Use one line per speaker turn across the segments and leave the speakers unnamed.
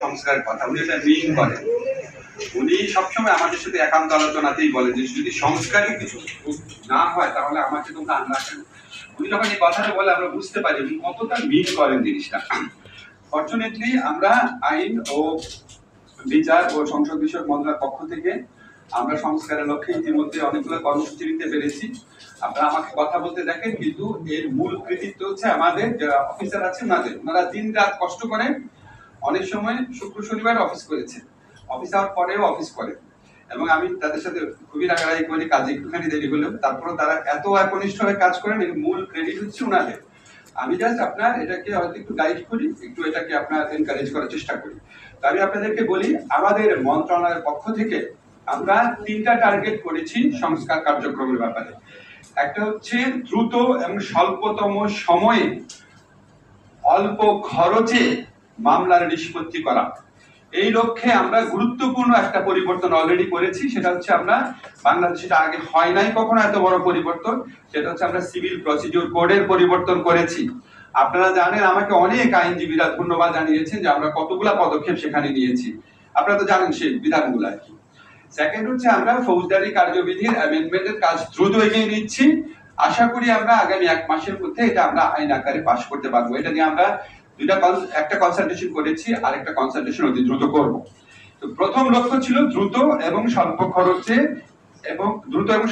সংস্কারের কথা উনি এটা মিন করেন। উনি সবসময় আমাদের সাথে একান্ত আলোচনাতেই বলেন যে যদি সংস্কারই কিছু না হয় তাহলে আমাকে তোমরা আনলা কেন। উনি যখন এই কথাটা বলে আমরা বুঝতে পারি উনি কতটা মিন করেন জিনিসটা। ফরচুনেটলি আমরা আইন ও বিচার ও সংসদ বিষয়ক মন্ত্রণালয়ের পক্ষ থেকে আমরা সংস্কারের লক্ষ্যে ইতিমধ্যে অনেকগুলো কর্মসূচি নিতে পেরেছি। আপনারা আমাকে কথা বলতে দেখেন, কিন্তু এর মূল কৃতিত্ব হচ্ছে আমাদের যারা অফিসার আছে ওনারা দিন রাত কষ্ট করে, অনেক সময় শুক্র শনিবার অফিস করেছে, অফিস আওয়ার পরেও অফিস করে, এবং আমি তাদের সাথে খুবই রাগারাগি করি, কাজে একটুখানি দেরি হলেও তারপরে তারা এত একনিষ্ঠ হয়ে কাজ করেন, এর মূল ক্রেডিট হচ্ছে ওনাদের। আমি জাস্ট আপনার এটাকে হয়তো একটু গাইড করি, একটু এটাকে আপনার এনকারেজ করার চেষ্টা করি। আমি আপনাদেরকে বলি আমাদের মন্ত্রণালয়ের পক্ষ থেকে আমরা 3টা টার্গেট করেছি সংস্কার কার্যক্রমের ব্যাপারে। একটা হচ্ছে দ্রুত এবং স্বল্পতম সময়ে অল্প খরচে মামলার নিষ্পত্তি করা। এই লক্ষ্যে আমরা গুরুত্বপূর্ণ একটা পরিবর্তন অলরেডি করেছি, সেটা হচ্ছে আমরা বাংলাদেশে আগে হয় নাই কখনো এত বড় পরিবর্তন, সেটা হচ্ছে আমরা সিভিল প্রসিডিউর কোডের পরিবর্তন করেছি। আপনারা জানেন আমাকে অনেক আইনজীবীরা ধন্যবাদ জানিয়েছেন যে আমরা কতগুলা পদক্ষেপ সেখানে নিয়েছি, আপনারা তো জানেন সেই বিধানগুলো আর কি। সেকেন্ড হচ্ছে আমরা ফৌজদারি কার্যবিধির অ্যামেন্ডমেন্টের কাজ দ্রুত এগিয়ে নিচ্ছি। আশা করি আমরা আগামী 1 মাসের মধ্যে এটা আমরা আইন আকারে পাশ করতে পারবো। এটা নিয়ে আমরা একটা কনসালটেশন করেছি, আর একটা কনসালটেশন অতি দ্রুত করব। তো প্রথম লক্ষ্য ছিল দ্রুত এবং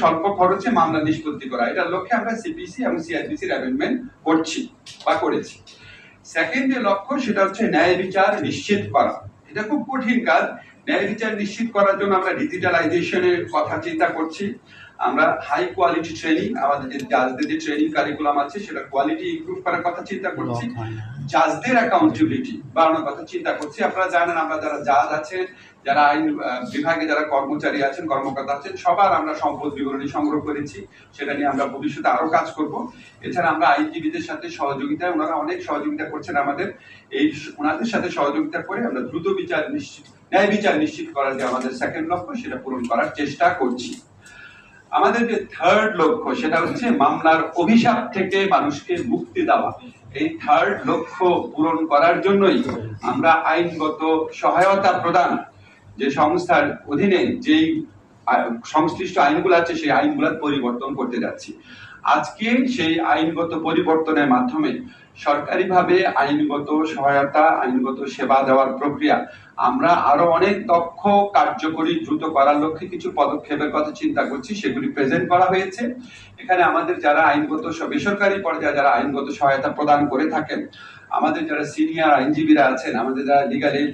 স্বল্প খরচে মামলা নিষ্পত্তি করা। এটার লক্ষ্যে আমরা সিপিসি এবং সিআরপিসির অ্যামেন্ডমেন্ট করেছি। সেকেন্ড যে লক্ষ্য সেটা হচ্ছে ন্যায় বিচার নিশ্চিত করা। এটা খুব কঠিন কাজ। ন্যায় বিচার নিশ্চিত করার জন্য আমরা ডিজিটালাইজেশনের কথা চিন্তা করছি। আমরা হাই কোয়ালিটি ট্রেনিং, আমাদের যে জাজদের যে ট্রেনিং কারিকুলাম আছে সেটা কোয়ালিটি ইমপ্রুভ করার কথা চিন্তা করছি। জাজদের অ্যাকাউন্টেবিলিটি বাড়ানোর কথা চিন্তা করছি। আপনারা জানেন আমরা যারা জাজ আছেন, যারা আইন বিভাগে যারা কর্মচারী আছেন, কর্মকর্তা আছেন, সবার আমরা সম্পদ বিবরণী সংগ্রহ করেছি, সেটা নিয়ে আমরা ভবিষ্যতে আরো কাজ করব। এছাড়া আমরা আইনজীবীদের সাথে সহযোগিতায়, ওনারা অনেক সহযোগিতা করছেন আমাদের, ওনাদের সাথে সহযোগিতা করে আমরা দ্রুত ন্যায় বিচার নিশ্চিত করার যে আমাদের সেকেন্ড লক্ষ্য সেটা পূরণ করার চেষ্টা করছি। আমাদের যে থার্ড লক্ষ্য সেটা হচ্ছে মামলার অভিশাপ থেকে মানুষকে মুক্তি দেওয়া। এই থার্ড লক্ষ্য পূরণ করার জন্যই আমরা আইনগত সহায়তা প্রদান যে সংস্থার অধীনে যেই সংশ্লিষ্ট আইনগুলো আছে সেই আইনগুলোর পরিবর্তন করতে যাচ্ছি। আজকে সেই আইনগত পরিবর্তনের মাধ্যমে সরকারিভাবে আইনগত সহায়তা, আইনগত সেবা দেওয়ার প্রক্রিয়া আমরা আরো অনেক দক্ষ, কার্যকরী, দ্রুত করার লক্ষ্যে কিছু পদক্ষেপের কথা চিন্তা করছি, সেগুলি প্রেজেন্ট করা হয়েছে। এখানে আমাদের যারা আইনগত বেসরকারি পর্যায়ে যারা আইনগত সহায়তা প্রদান করে থাকেন, আমাদের যারা সিনিয়র আইনজীবীরা আছেন, আমাদের যারা লিগ্যাল এইড